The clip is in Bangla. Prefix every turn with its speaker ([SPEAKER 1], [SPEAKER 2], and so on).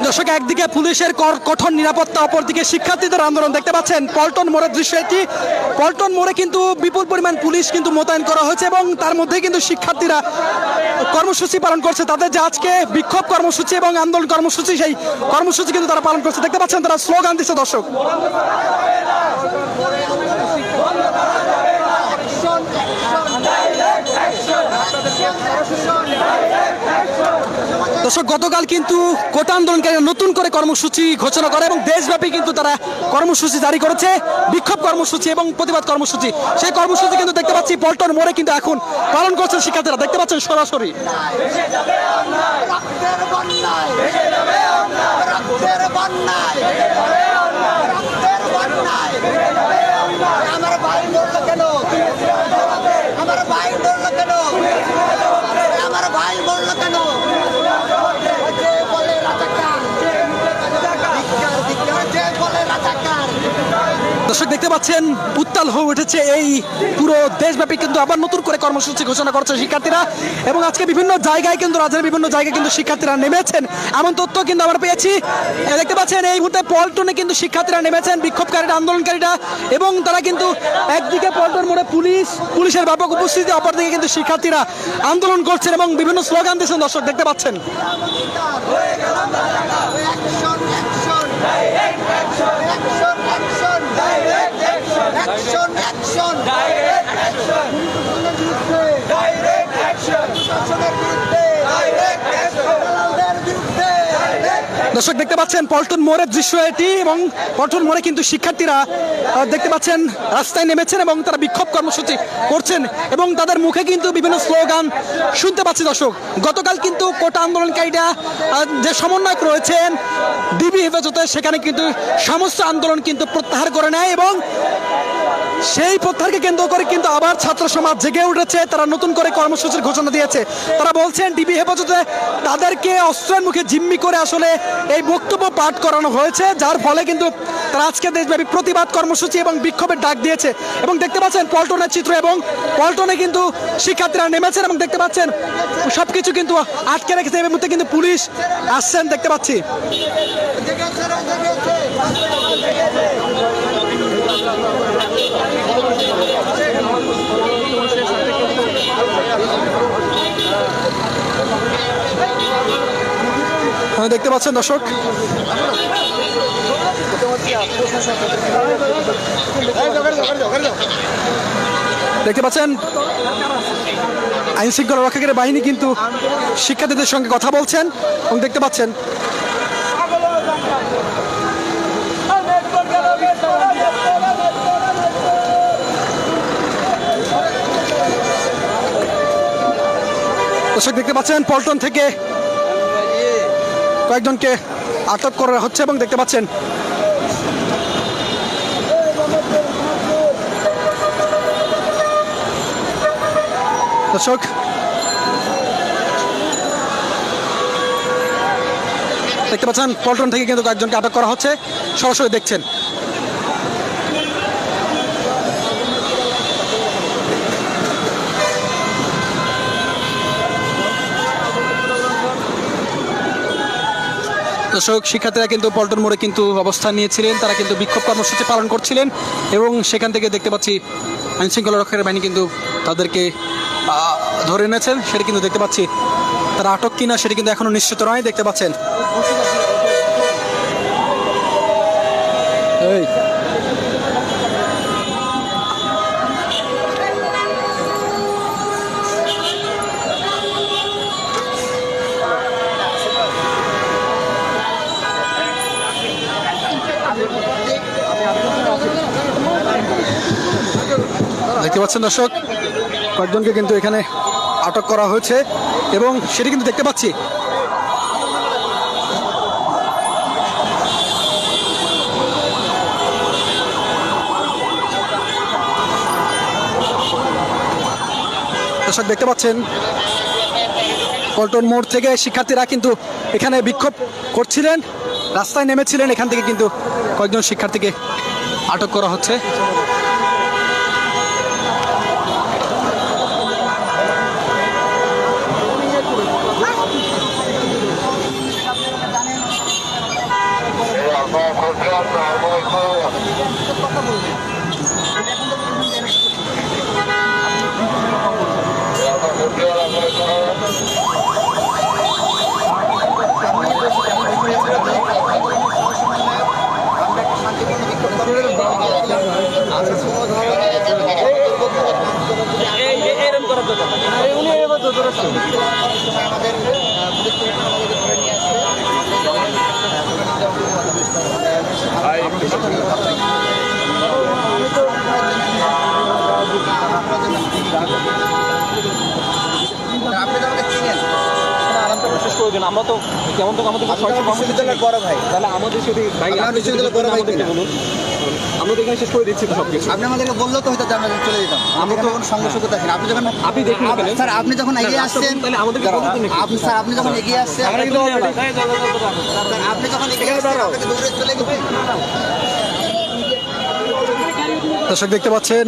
[SPEAKER 1] দর্শক, একদিকে পুলিশের কঠোর নিরাপত্তা, অপরদিকে শিক্ষার্থীদের আন্দোলন। দেখতে পাচ্ছেন পল্টন মোড়ের দৃশ্য এটি। পল্টন মোড়ে কিন্তু বিপুল পরিমাণ পুলিশ কিন্তু মোতায়েন করা হয়েছে এবং তার মধ্যে কিন্তু শিক্ষার্থীরা কর্মসূচি পালন করছে। তাদের যে আজকে বিক্ষোভ কর্মসূচি এবং আন্দোলন কর্মসূচি, সেই কর্মসূচি কিন্তু তারা পালন করছে। দেখতে পাচ্ছেন তারা স্লোগান দিচ্ছে। দর্শক, গতকাল কিন্তু কোটা আন্দোলনকারীরা নতুন করে কর্মসূচি ঘোষণা করে এবং দেশব্যাপী কিন্তু তারা কর্মসূচি জারি করেছে, বিক্ষোভ কর্মসূচি এবং প্রতিবাদ কর্মসূচি। সেই কর্মসূচি কিন্তু দেখতে পাচ্ছি পল্টন মোড়ে কিন্তু এখন পালন করছেন শিক্ষার্থীরা। দেখতে পাচ্ছেন সরাসরি। দর্শক, দেখতে পাচ্ছেন উত্তাল হয়ে উঠেছে এই পুরো দেশব্যাপী কিন্তু আবার নতুন করে কর্মসূচি ঘোষণা করছে শিক্ষার্থীরা এবং আজকে বিভিন্ন জায়গায় কিন্তু রাজ্যের বিভিন্ন জায়গায় কিন্তু শিক্ষার্থীরা নেমেছেন, এমন তথ্য কিন্তু আমরা পেয়েছি। দেখতে পাচ্ছেন এই মুহূর্তে পল্টনে কিন্তু শিক্ষার্থীরা নেমেছেন, বিক্ষোভকারীরা, আন্দোলনকারীরা, এবং তারা কিন্তু একদিকে পল্টন মোড়ে পুলিশের ব্যাপক উপস্থিতি, অপরদিকে কিন্তু শিক্ষার্থীরা আন্দোলন করছেন এবং বিভিন্ন স্লোগান দিচ্ছেন। দর্শক, দেখতে পাচ্ছেন। দর্শক, দেখতে পাচ্ছেন পল্টন মোড়ের দৃশ্য এটি এবং পল্টন মোড়ে কিন্তু শিক্ষার্থীরা দেখতে পাচ্ছেন রাস্তায় নেমেছেন এবং তারা বিক্ষোভ কর্মসূচি করছেন এবং তাদের মুখে কিন্তু বিভিন্ন স্লোগান শুনতে পাচ্ছি। দর্শক, গতকাল কিন্তু কোটা আন্দোলনকারীরা যে সমন্বয়ক রয়েছেন ডিবি হেফাজতে, সেখানে কিন্তু সমস্ত আন্দোলন কিন্তু প্রত্যাহার করে নেয় এবং সেই প্রত্যাহারকে কেন্দ্র করে কিন্তু আবার ছাত্র সমাজ জেগে উঠেছে। তারা নতুন করে কর্মসূচির ঘোষণা দিয়েছে। তারা বলছেন ডিবি হেফাজতে তাদেরকে অস্ত্রের মুখে জিম্মি করে আসলে এই বক্তব্য পাঠ করানো হয়েছে, যার ফলে কিন্তু তারা আজকে দেশব্যাপী প্রতিবাদ কর্মসূচি এবং বিক্ষোভের ডাক দিয়েছে। এবং দেখতে পাচ্ছেন পল্টনের চিত্র এবং পল্টনে কিন্তু শিক্ষার্থীরা নেমেছেন এবং দেখতে পাচ্ছেন সবকিছু কিন্তু আটকে রেখেছে। এই মুহূর্তে কিন্তু পুলিশ আসছেন, দেখতে পাচ্ছি। দেখতে পাচ্ছেন দর্শক, দেখতে পাচ্ছেন আইন শৃঙ্খলা রক্ষাকারী বাহিনী কিন্তু শিক্ষার্থীদের সঙ্গে কথা বলছেন এবং দেখতে পাচ্ছেন দর্শক, দেখতে পাচ্ছেন পল্টন থেকে কয়েকজনকে আটক করা হচ্ছে এবং দেখতে পাচ্ছেন দর্শক, দেখতে পাচ্ছেন পল্টন থেকে কিন্তু কয়েকজনকে আটক করা হচ্ছে, সরাসরি দেখছেন। দর্শক, শিক্ষার্থীরা কিন্তু পল্টন মোড়ে কিন্তু অবস্থান নিয়েছিলেন, তারা কিন্তু বিক্ষোভ কর্মসূচি পালন করছিলেন এবং সেখান থেকে দেখতে পাচ্ছি আইনশৃঙ্খলা রক্ষাকারী বাহিনী কিন্তু তাদেরকে ধরে এনেছেন। সেটা কিন্তু দেখতে পাচ্ছি, তারা আটক কিনা সেটা কিন্তু এখনো নিশ্চিত নয়। দেখতে পাচ্ছেন দর্শক, কয়েকজনকে কিন্তু এখানে আটক করা হয়েছে এবং সেটি কিন্তু দেখতে পাচ্ছি। দর্শক, দেখতে পাচ্ছেন পল্টন মোড় থেকে শিক্ষার্থীরা কিন্তু এখানে বিক্ষোভ করছিলেন, রাস্তায় নেমেছিলেন। এখান থেকে কিন্তু কয়েকজন শিক্ষার্থীকে আটক করা হচ্ছে।
[SPEAKER 2] শেষ করে দিন। আমরা তো কেমন তো আমাদের
[SPEAKER 3] বড় ভাই,
[SPEAKER 2] তাহলে আমাদের সাথে ভাই বলুন, আমরা তো এখানে শেষ করে দিচ্ছি তো সবকিছু।
[SPEAKER 3] আপনি আমাদেরকে বললেও তো হয়তো যে আমরা চলে যেতাম। আমরা তো কোনো সঙ্গে সুখে থাকি না। আপনি যখন স্যার আপনি যখন এগিয়ে আসছেন,
[SPEAKER 2] তাহলে আমাদেরকে বলুন তো নাকি?
[SPEAKER 3] আপনি স্যার আপনি যখন এগিয়ে আসছেন, স্যার আপনি যখন এগিয়ে আসছেন আপনাকে দৌড়ে চলে গেছে।
[SPEAKER 1] দর্শক দেখতে পাচ্ছেন